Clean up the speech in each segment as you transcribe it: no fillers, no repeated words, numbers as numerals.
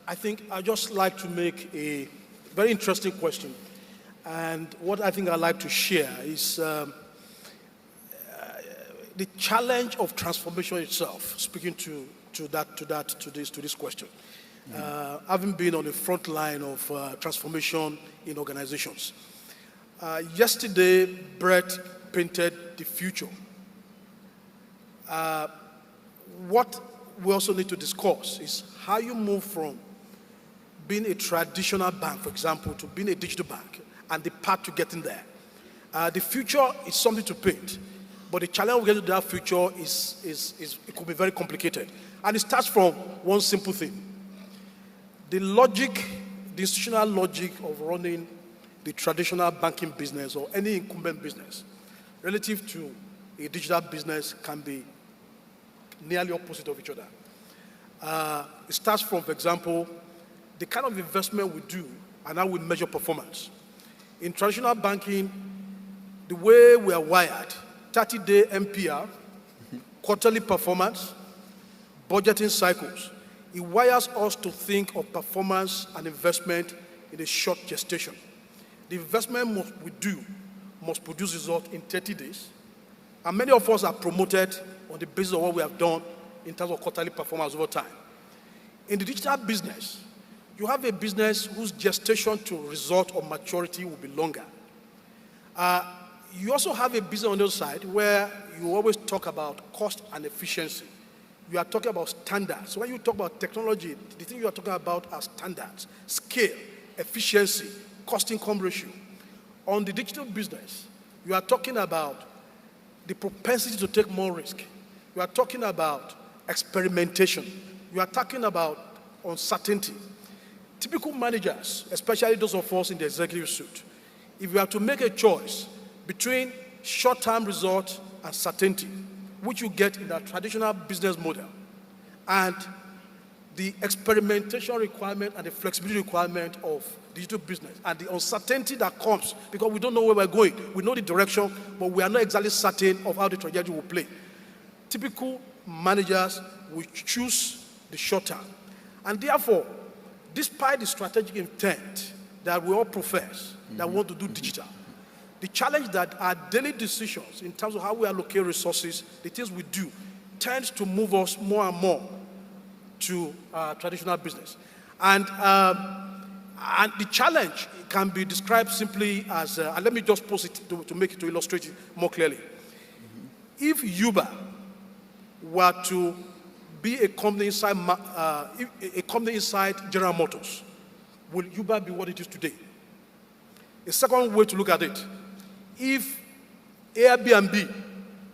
I think I'd just like to make a very interesting question. And what I think I'd like to share is the challenge of transformation itself, speaking to this question. Having been on the front line of transformation in organizations. Yesterday, Brett painted the future. What we also need to discuss is how you move from being a traditional bank, for example, to being a digital bank, and the path to getting there. The future is something to paint, but the challenge of getting to that future it could be very complicated. And it starts from one simple thing. The institutional logic of running the traditional banking business or any incumbent business relative to a digital business can be nearly opposite of each other. It starts from, for example, the kind of investment we do and how we measure performance. In traditional banking, the way we are wired, 30-day MPR, quarterly performance, budgeting cycles, it wires us to think of performance and investment in a short gestation. The investment we do must produce results in 30 days, and many of us are promoted on the basis of what we have done in terms of quarterly performance over time. In the digital business, you have a business whose gestation to result or maturity will be longer. You also have a business on the other side where you always talk about cost and efficiency. You are talking about standards. So when you talk about technology, the thing you are talking about are standards, scale, efficiency, cost-income ratio. On the digital business, you are talking about the propensity to take more risk. You are talking about experimentation. You are talking about uncertainty. Typical managers, especially those of us in the executive suite, if you have to make a choice between short-term results and certainty, which you get in a traditional business model, and the experimentation requirement and the flexibility requirement of digital business, and the uncertainty that comes because we don't know where we're going. We know the direction, but we are not exactly certain of how the trajectory will play. Typical managers will choose the short term. And therefore, despite the strategic intent that we all profess, that we want to do digital, the challenge that our daily decisions in terms of how we allocate resources, the things we do, tends to move us more and more to traditional business. And the challenge can be described simply as, and let me just pose it to illustrate it more clearly. If Uber were to be a company inside General Motors, will Uber be what it is today? A second way to look at it, if Airbnb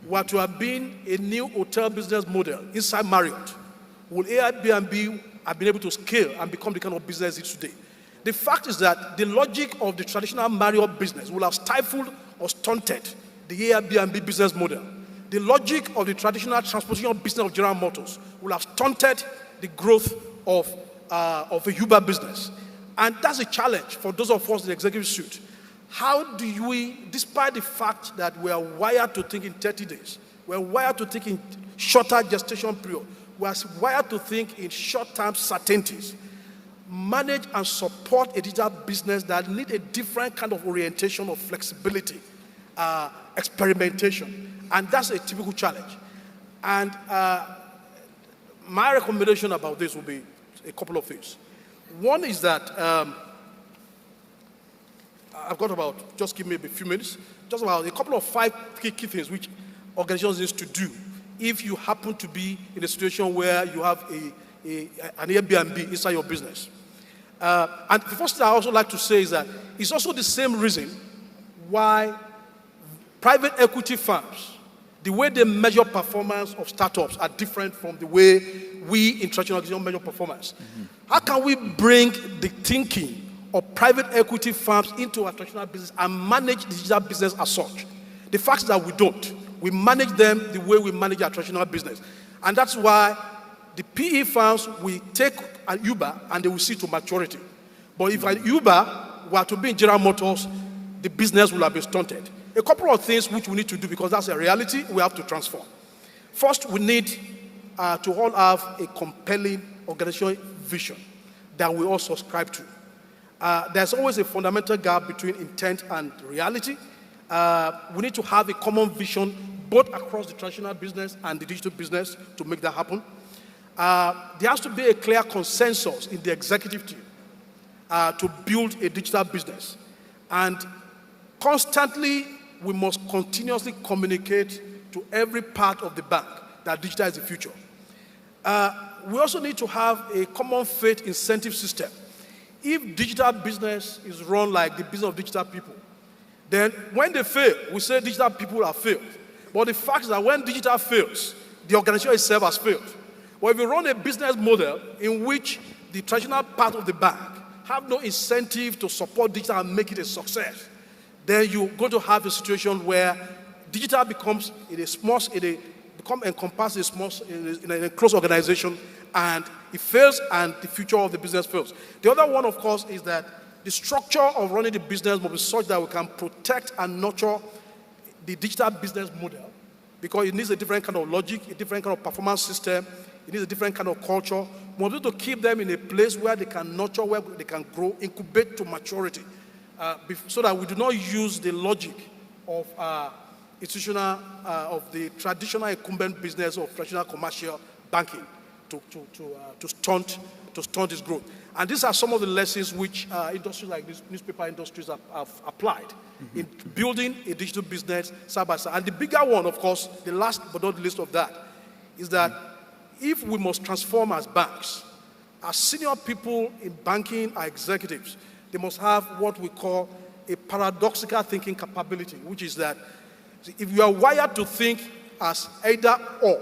were to have been a new hotel business model inside Marriott, will Airbnb have been able to scale and become the kind of business it is today? The fact is that the logic of the traditional Marriott business will have stifled or stunted the Airbnb business model. The logic of the traditional transportation business of General Motors will have stunted the growth of a Uber business. And that's a challenge for those of us in the executive suite. How do we, despite the fact that we are wired to think in 30 days, we are wired to think in shorter gestation period, we are wired to think in short-term certainties, manage and support a digital business that need a different kind of orientation of flexibility, experimentation. And that's a typical challenge. And my recommendation about this will be a couple of things. One is that, I've got about, just give me a few minutes, just about a couple of 5 key things which organizations need to do if you happen to be in a situation where you have an Airbnb inside your business. And the first thing I also like to say is that it's also the same reason why private equity firms, the way they measure performance of startups are different from the way we in traditional organizations measure performance. How can we bring the thinking of private equity firms into our traditional business and manage the digital business as such? The fact is that we don't. We manage them the way we manage our traditional business. And that's why the PE firms will take an Uber and they will see to maturity. But if an Uber were to be in General Motors, the business will have been stunted. A couple of things which we need to do, because that's a reality we have to transform. First, we need to all have a compelling organizational vision that we all subscribe to. There's always a fundamental gap between intent and reality. We need to have a common vision both across the traditional business and the digital business to make that happen. There has to be a clear consensus in the executive team to build a digital business. And constantly, we must continuously communicate to every part of the bank that digital is the future. We also need to have a common faith incentive system. If digital business is run like the business of digital people, then when they fail, we say digital people have failed. But the fact is that when digital fails, the organization itself has failed. But if you run a business model in which the traditional part of the bank have no incentive to support digital and make it a success, then you're going to have a situation where digital becomes encompassed in a close organization, and it fails, and the future of the business fails. The other one, of course, is that the structure of running the business must be such that we can protect and nurture the digital business model, because it needs a different kind of logic, a different kind of performance system, it needs a different kind of culture. We want to keep them in a place where they can nurture, where they can grow, incubate to maturity, so that we do not use the logic of of the traditional incumbent business of traditional commercial banking to stunt its growth. And these are some of the lessons which industries like this, newspaper industries have applied in building a digital business side by side. And the bigger one, of course, the last but not the least of that, is that if we must transform as banks, as senior people in banking are executives, they must have what we call a paradoxical thinking capability, which is that if you are wired to think as either or,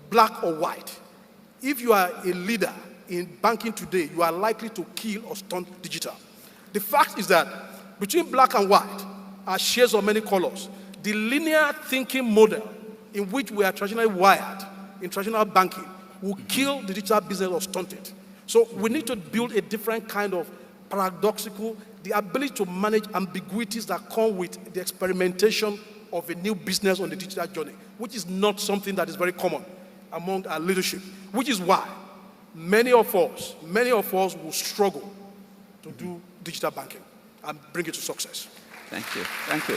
black or white, if you are a leader in banking today, you are likely to kill or stunt digital. The fact is that between black and white are shades of many colors. The linear thinking model in which we are traditionally wired in traditional banking will kill the digital business or stunt it. So we need to build a different kind of paradoxical, the ability to manage ambiguities that come with the experimentation of a new business on the digital journey, which is not something that is very common among our leadership, which is why many of us will struggle to do digital banking and bring it to success. Thank you. Thank you.